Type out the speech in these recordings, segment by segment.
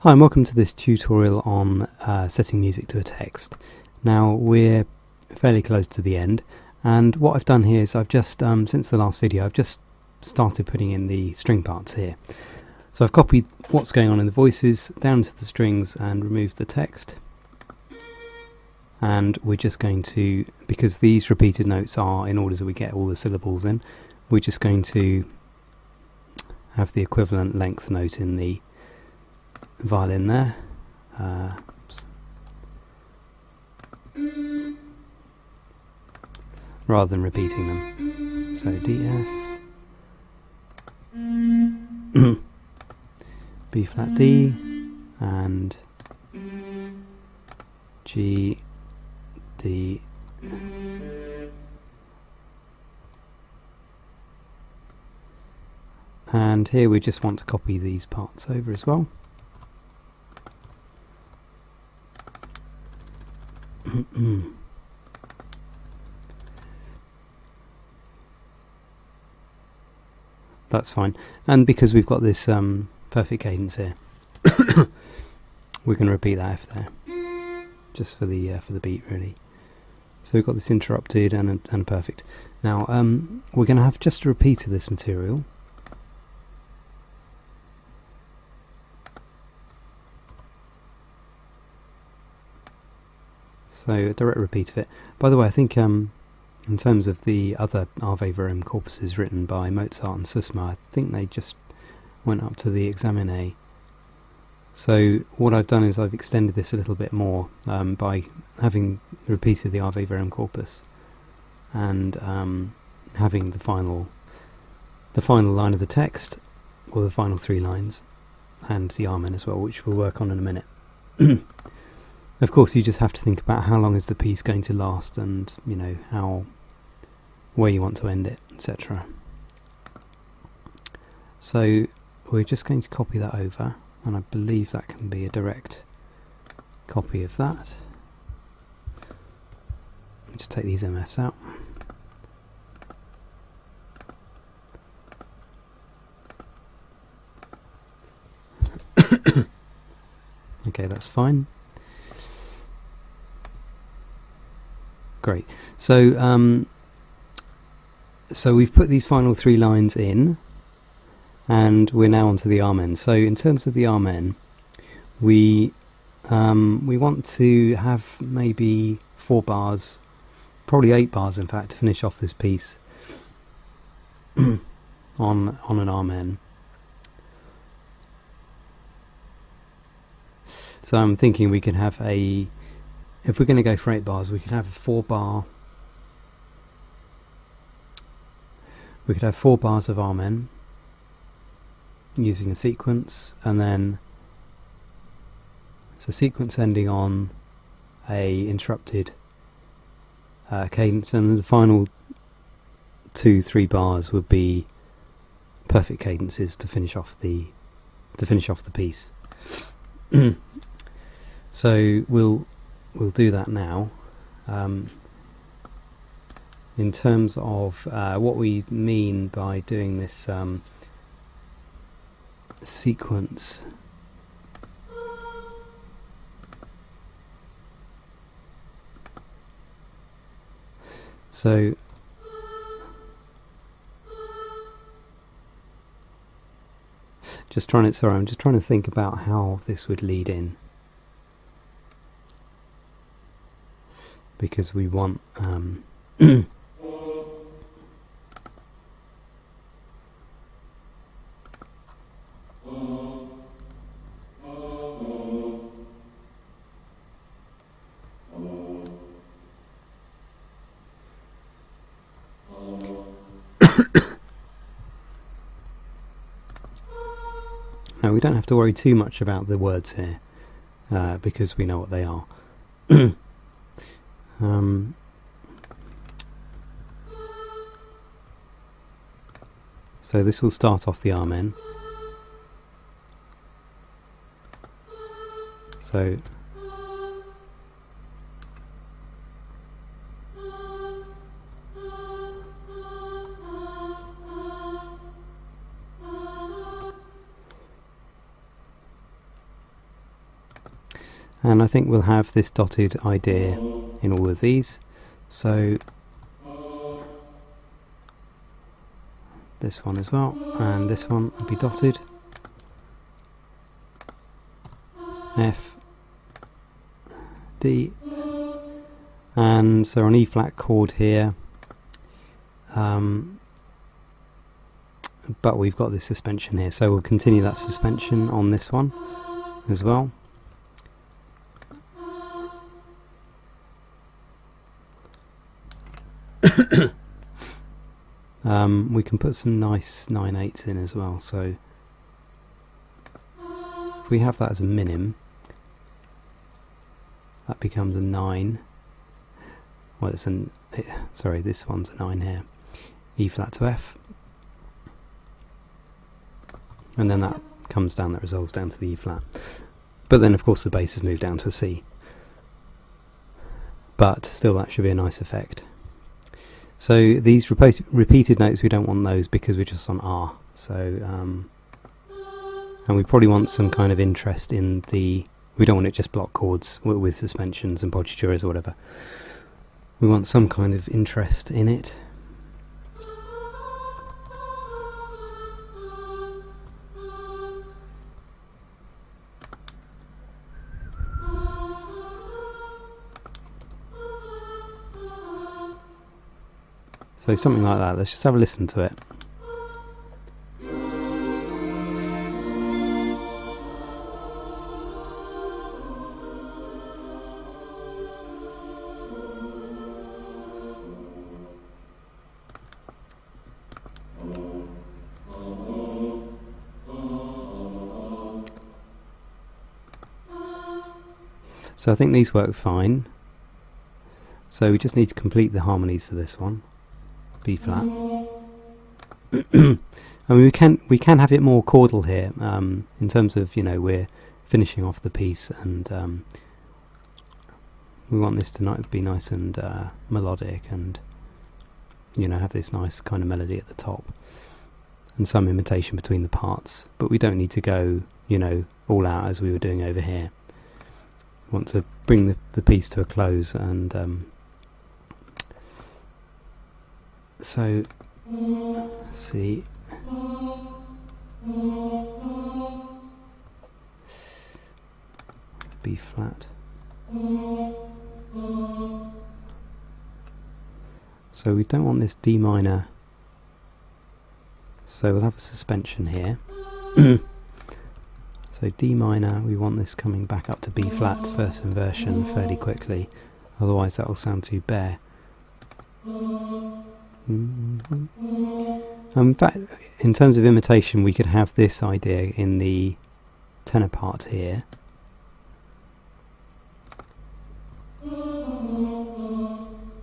Hi and welcome to this tutorial on setting music to a text. Now we're fairly close to the end, and what I've done here is I've just, since the last video, I've just started putting in the string parts here. So I've copied what's going on in the voices down to the strings and removed the text. And we're just going to, because these repeated notes are in order that we get all the syllables in, we're just going to have the equivalent length note in the violin there. Rather than repeating them. So D, F, B flat D, and G, D, and here we just want to copy these parts over as well. That's fine, and because we've got this perfect cadence here, we're going to repeat that F there, just for the beat really. So we've got this interrupted and a perfect. Now we're going to have just a repeat of this material. So a direct repeat of it. By the way, I think in terms of the other Verum corpuses written by Mozart and Susma, I think they just went up to the examine. So what I've done is I've extended this a little bit more by having repeated the Verum corpus and having the final line of the text, or the final 3 lines, and the Amen as well, which we'll work on in a minute. Of course, you just have to think about how long is the piece going to last, and you know where you want to end it, etc. So we're just going to copy that over, and I believe that can be a direct copy of that. Just take these MFs out. Okay, that's fine. Great. So so we've put these final 3 lines in, and we're now onto the Amen. So in terms of the Amen, we want to have maybe 4 bars, probably 8 bars in fact, to finish off this piece on an Amen. So I'm thinking we can have if we're going to go for 8 bars, we could have a 4 bar. We could have 4 bars of Amen using a sequence, and then it's a sequence ending on a interrupted cadence, and then the final 2-3 bars would be perfect cadences to finish off the piece. So we'll do that now. In terms of what we mean by doing this sequence, so I'm just trying to think about how this would lead in, because we want now we don't have to worry too much about the words here, because we know what they are. So this will start off the Amen. So and I think we'll have this dotted idea in all of these. So this one as well, and this one will be dotted. F, D, and so an E flat chord here, but we've got this suspension here, so we'll continue that suspension on this one as well. We can put some nice 9/8 in as well, so if we have that as a minim, that becomes a 9. Well, it's sorry, this one's a 9 here. E flat to F, and then that comes down, that resolves down to the E flat. But then of course the bass is moved down to a C. But still, that should be a nice effect. So these repeated notes, we don't want those because we're just on R. So and we probably want some kind of interest in the, we don't want it just block chords with suspensions and positures or whatever. We want some kind of interest in it. So something like that. Let's just have a listen to it. So I think these work fine. So we just need to complete the harmonies for this one. B flat. I mean, we can have it more chordal here, in terms of, you know, we're finishing off the piece, and we want this to be nice and melodic, and, you know, have this nice kind of melody at the top and some imitation between the parts. But we don't need to go, you know, all out as we were doing over here. We want to bring the piece to a close, and so let's see. B flat. So we don't want this D minor, so we'll have a suspension here. So D minor, we want this coming back up to B flat, first inversion, fairly quickly, otherwise that will sound too bare. In fact, in terms of imitation, we could have this idea in the tenor part here.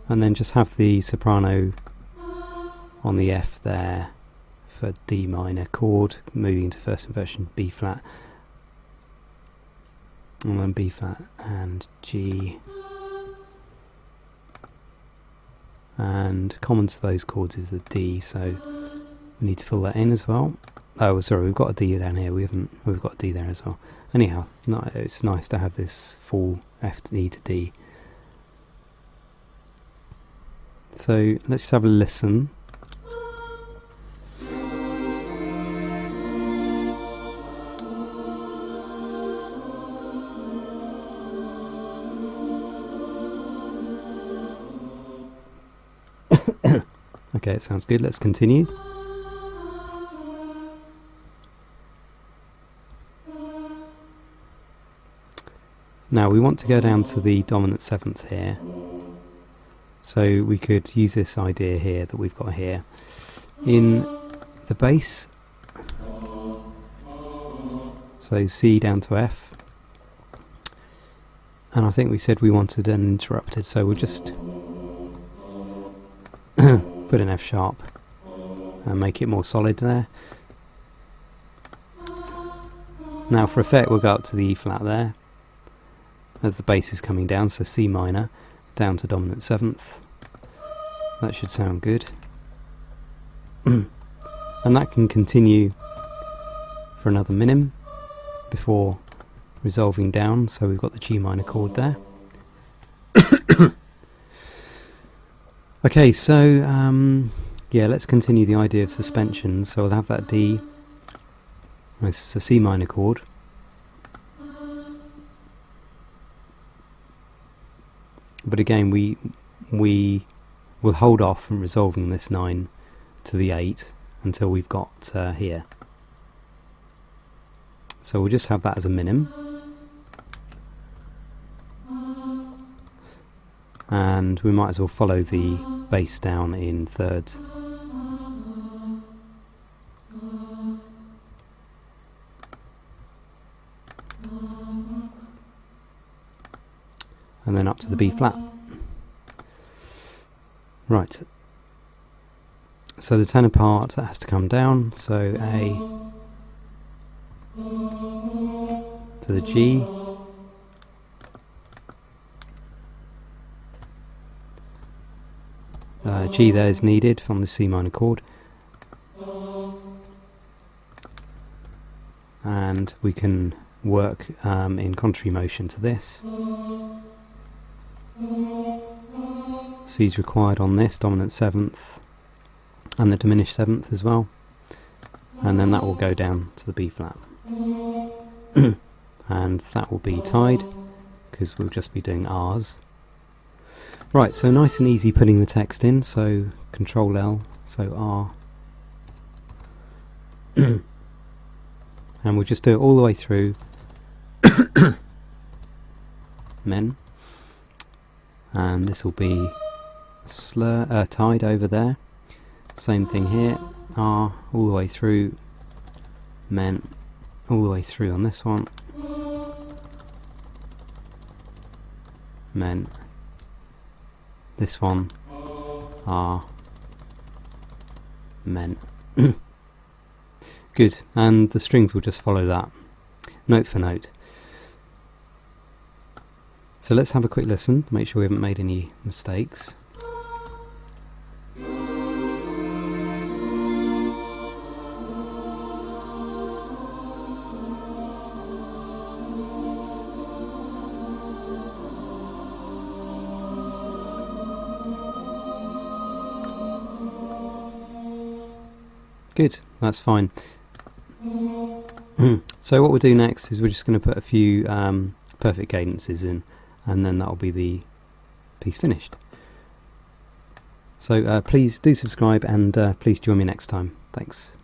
And then just have the soprano on the F there for D minor chord, moving to first inversion B flat, and then B flat and G. And common to those chords is the D, so we need to fill that in as well. Oh, sorry, we've got a D down here. We've got a D there as well. Anyhow, it's nice to have this full F to E to D. So let's just have a listen. Okay, it sounds good. Let's continue. Now we want to go down to the dominant seventh here. So we could use this idea here that we've got here. In the bass, so C down to F. And I think we said we wanted an interrupted, so we'll just put an F sharp and make it more solid there. Now for effect, we'll go up to the E flat there as the bass is coming down, so C minor down to dominant seventh. That should sound good. And that can continue for another minim before resolving down, so we've got the G minor chord there. Okay, so yeah, let's continue the idea of suspension. So we'll have that D, this is a C minor chord, but again we will hold off from resolving this 9 to the 8 until we've got here. So we'll just have that as a minim, and we might as well follow the bass down in thirds. And then up to the B flat. Right. So the tenor part, that has to come down, so A to the G, G there is needed from the C minor chord, and we can work in contrary motion to this. C is required on this dominant 7th and the diminished 7th as well, and then that will go down to the B flat. And that will be tied because we'll just be doing R's. Right, so nice and easy putting the text in, so Control L, so R. And we'll just do it all the way through. Men. And this will be tied over there. Same thing here, R all the way through, Men all the way through on this one, Men, this one, R, Men. Good, and the strings will just follow that, note for note. So let's have a quick listen, make sure we haven't made any mistakes. Good, that's fine. So what we'll do next is we're just going to put a few perfect cadences in, and then that'll be the piece finished. So please do subscribe, and please join me next time. Thanks.